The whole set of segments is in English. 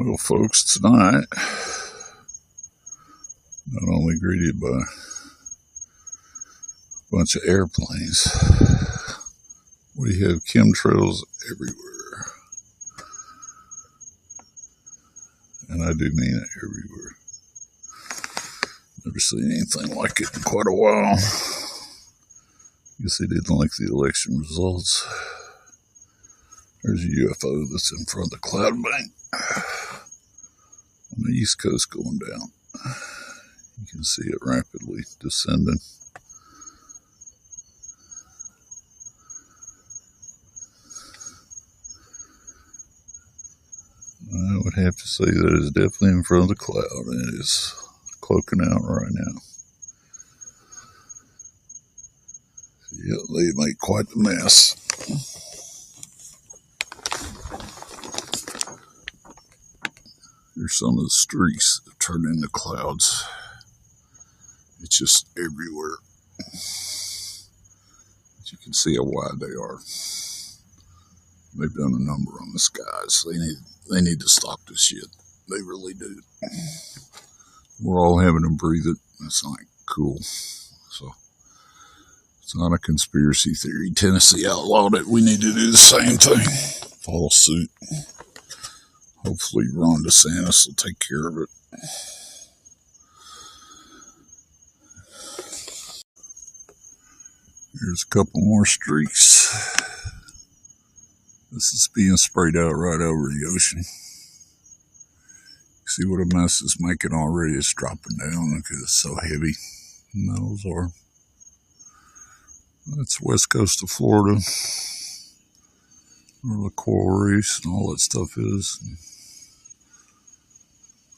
Well, folks, tonight, not only greeted by a bunch of airplanes, we have chemtrails everywhere. And I do mean it, everywhere. Never seen anything like it in quite a while. Guess they didn't like the election results. There's a UFO that's in front of the cloud bank on the East Coast going down. You can see it rapidly descending. I would have to say that it's definitely in front of the cloud, and it is cloaking out right now. Yeah, they made quite the mess. Here's some of the streaks that turn into clouds. It's just everywhere. But you can see how wide they are. They've done a number on the skies. They need to stop this shit. They really do. We're all having to breathe it. It's not cool. So it's not a conspiracy theory. Tennessee outlawed it. We need to do the same thing. Follow suit. Hopefully Ron DeSantis will take care of it. Here's a couple more streaks. This is being sprayed out right over the ocean. See what a mess it's making already. It's dropping down because it's so heavy. Metals are. That's west coast of Florida, where the coral reefs and all that stuff is.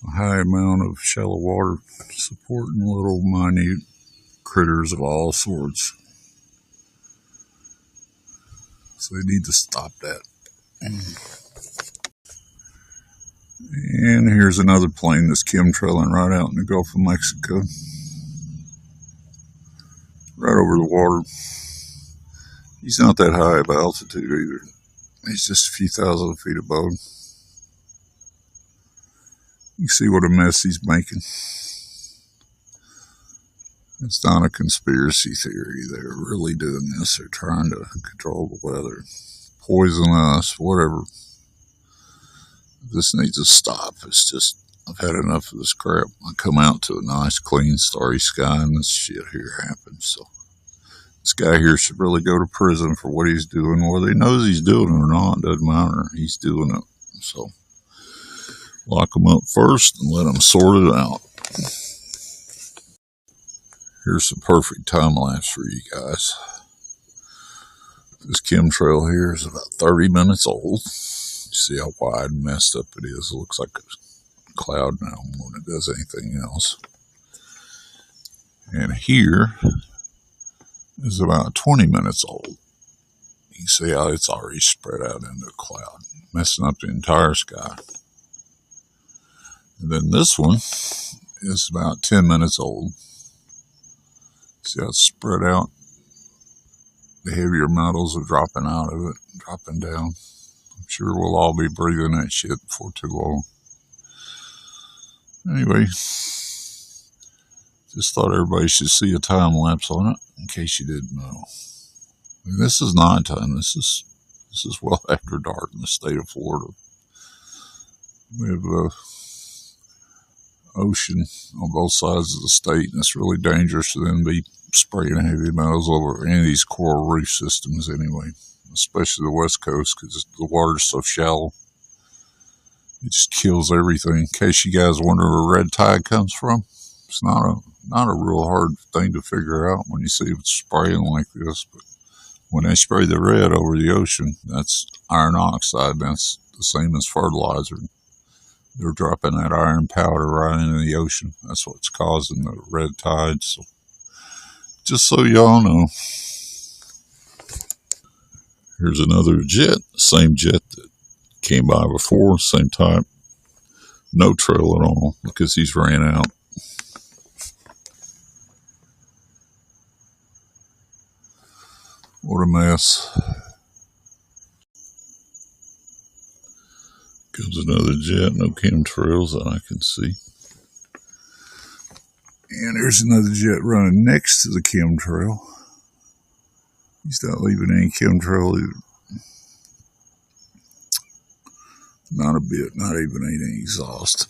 A high amount of shallow water supporting little minute critters of all sorts. So they need to stop that. And here's another plane that's chemtrailing right out in the Gulf of Mexico. Right over the water. He's not that high of altitude either. He's just a few thousand feet above. You can see what a mess he's making. It's not a conspiracy theory. They're really doing this. They're trying to control the weather, poison us, whatever. This needs to stop. It's just, I've had enough of this crap. I come out to a nice, clean, starry sky, and this shit here happens. So this guy here should really go to prison for what he's doing. Whether he knows he's doing it or not, doesn't matter. He's doing it. So lock him up first and let him sort it out. Here's some perfect time lapse for you guys. This chemtrail here is about 30 minutes old. You see how wide and messed up it is. It looks like a cloud now more than it does anything else. And here is about 20 minutes old. You can see how it's already spread out into a cloud, messing up the entire sky. And then this one is about 10 minutes old. See how it's spread out? The heavier metals are dropping out of it, dropping down. I'm sure we'll all be breathing that shit before too long. Anyway, just thought everybody should see a time lapse on it, in case you didn't know. And this is nighttime. This is well after dark in the state of Florida. We have the ocean on both sides of the state, and it's really dangerous for them to be spraying heavy metals over any of these coral reef systems anyway, especially the west coast, because the water's so shallow. It just kills everything. In case you guys wonder where red tide comes from, it's not a real hard thing to figure out when you see it spraying like this. But when they spray the red over the ocean, that's iron oxide. That's the same as fertilizer. They're dropping that iron powder right into the ocean. That's what's causing the red tide. So just so y'all know. Here's another jet. Same jet that came by before, same type. No trail at all because he's ran out. What a mess. Comes another jet, no chemtrails that I can see. And there's another jet running next to the chemtrail. He's not leaving any chemtrail either. Not a bit, not even any exhaust.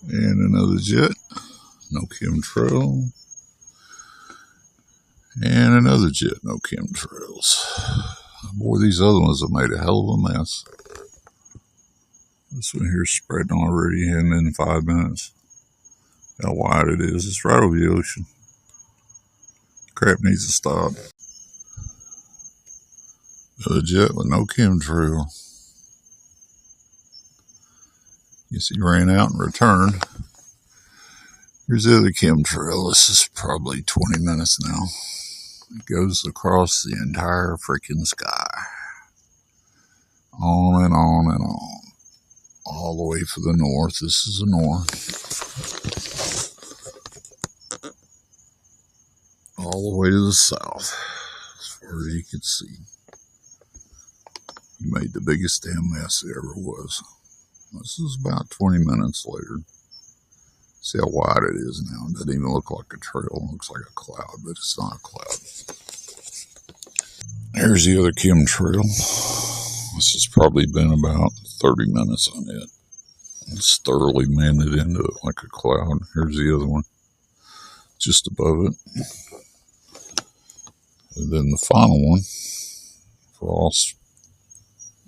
And another jet, no chemtrail. And another jet, no chemtrails. Boy, these other ones have made a hell of a mess. This one here's spreading already, and in 5 minutes. How wide it is. It's right over the ocean. Crap needs to stop. Another jet with no chemtrail. Guess he ran out and returned. Here's the other chemtrail. This is probably 20 minutes now. It goes across the entire freaking sky. On and on and on. All the way for the north. This is the north. All the way to the south. As far as you can see. He made the biggest damn mess there ever was. This is about 20 minutes later. See how wide it is now. It doesn't even look like a trail. It looks like a cloud, but it's not a cloud. Here's the other chemtrail. This has probably been about 30 minutes on it. It's thoroughly mended into it like a cloud. Here's the other one. Just above it. And then the final one, for all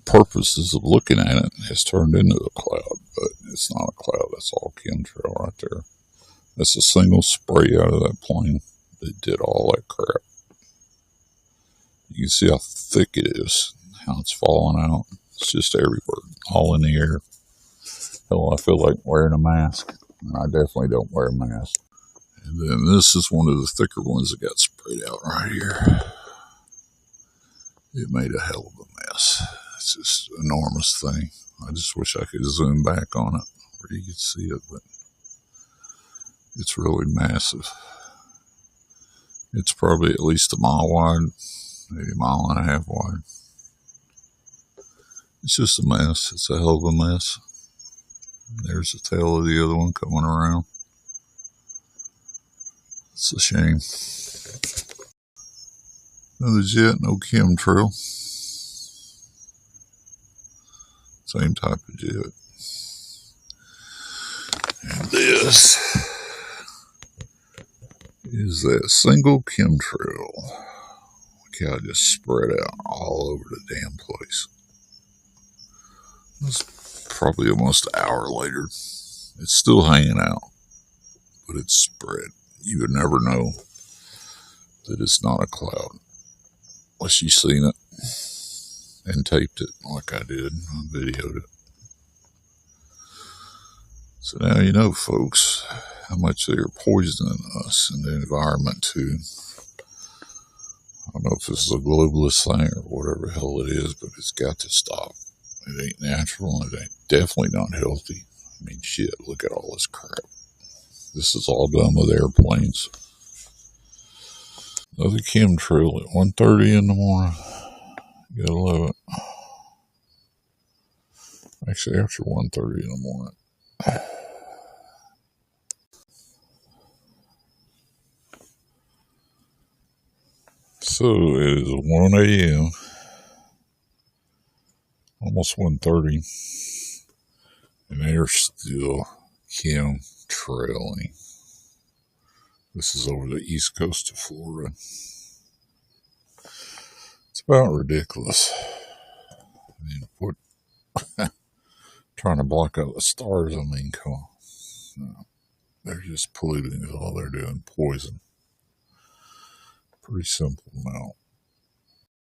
purposes of looking at it, has turned into a cloud, but it's not a cloud. That's all chemtrail right there. That's a single spray out of that plane that did all that crap. You can see how thick it is, how it's falling out. It's just everywhere, all in the air. Hell, I feel like wearing a mask, and I definitely don't wear a mask. And then this is one of the thicker ones that got sprayed out right here. It made a hell of a mess. It's just an enormous thing. I just wish I could zoom back on it where you could see it, but it's really massive. It's probably at least a mile wide, maybe a mile and a half wide. It's just a mess. It's a hell of a mess. There's the tail of the other one coming around. It's a shame. Another jet, no chemtrail. Same type of jet. And this is that single chemtrail. Look how it just spread out all over the damn place. It's probably almost an hour later. It's still hanging out, but it's spread. You would never know that it's not a cloud unless you've seen it and taped it like I did. I videoed it. So now you know, folks, how much they are poisoning us and the environment too. I don't know if this is a globalist thing or whatever the hell it is, but it's got to stop. It ain't natural, and it ain't definitely not healthy. I mean, shit, look at all this crap. This is all done with airplanes. Another chemtrail at 1:30 in the morning. You gotta love it. Actually, after 1:30 in the morning. So it is 1 a.m. Almost 1:30. And they're still chemtrailing. This is over the east coast of Florida. It's about ridiculous. I mean, what? Trying to block out the stars, I mean, come on. No, they're just polluting is all they're doing. Poison. Pretty simple now.